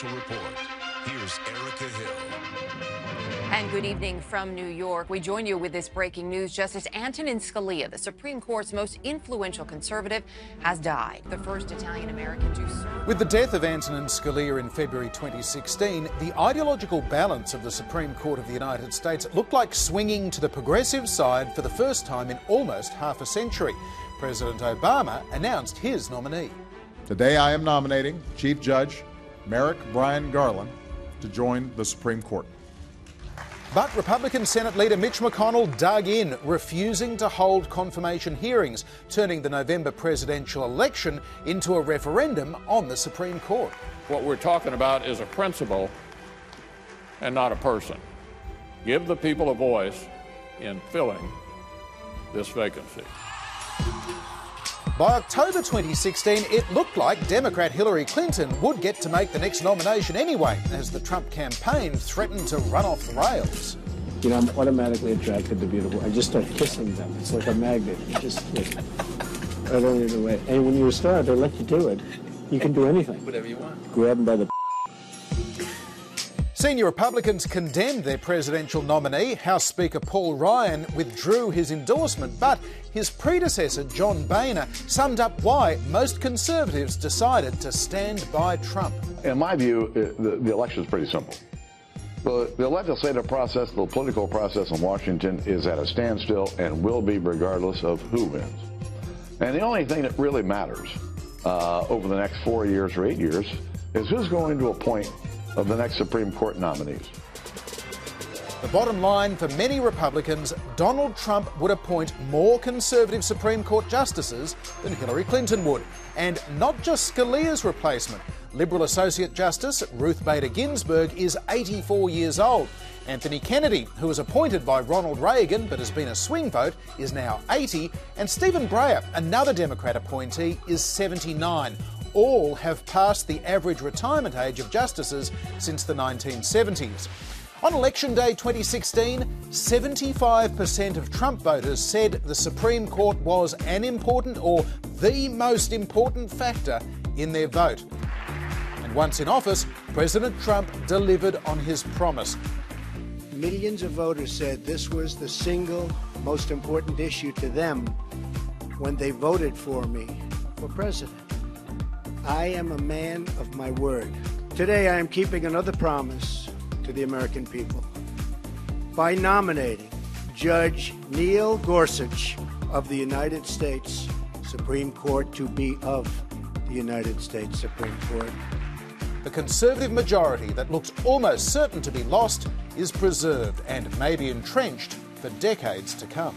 Special Report. Here's Erica Hill. And good evening from New York. We join you with this breaking news. Justice Antonin Scalia, the Supreme Court's most influential conservative, has died. The first Italian-American to serve. With the death of Antonin Scalia in February 2016, the ideological balance of the Supreme Court of the United States looked like swinging to the progressive side for the first time in almost half a century. President Obama announced his nominee. Today I am nominating Chief Judge Merrick Brian Garland to join the Supreme Court. But Republican Senate leader Mitch McConnell dug in, refusing to hold confirmation hearings, turning the November presidential election into a referendum on the Supreme Court. What we're talking about is a principle and not a person. Give the people a voice in filling this vacancy. By October 2016, it looked like Democrat Hillary Clinton would get to make the next nomination anyway, as the Trump campaign threatened to run off the rails. You know, I'm automatically attracted to beautiful. I just start kissing them. It's like a magnet. You just right on your way. And when you're a star, they let you do it. You can do anything. Whatever you want. Grab them by the... Senior Republicans condemned their presidential nominee. House Speaker Paul Ryan withdrew his endorsement, but his predecessor, John Boehner, summed up why most Conservatives decided to stand by Trump. In my view, the election is pretty simple. The legislative process, the political process in Washington is at a standstill and will be regardless of who wins. And the only thing that really matters over the next 4 years or 8 years is who's going to appoint of the next Supreme Court nominees. The bottom line for many Republicans, Donald Trump would appoint more conservative Supreme Court justices than Hillary Clinton would. And not just Scalia's replacement. Liberal Associate Justice Ruth Bader Ginsburg is 84 years old. Anthony Kennedy, who was appointed by Ronald Reagan but has been a swing vote, is now 80. And Stephen Breyer, another Democrat appointee, is 79. All have passed the average retirement age of justices since the 1970s. On Election Day 2016, 75% of Trump voters said the Supreme Court was an important or the most important factor in their vote. And once in office, President Trump delivered on his promise. Millions of voters said this was the single most important issue to them when they voted for me for president. I am a man of my word. Today I am keeping another promise to the American people by nominating Judge Neil Gorsuch of the United States Supreme Court to be of the United States Supreme Court. The Conservative majority that looks almost certain to be lost is preserved and may be entrenched for decades to come.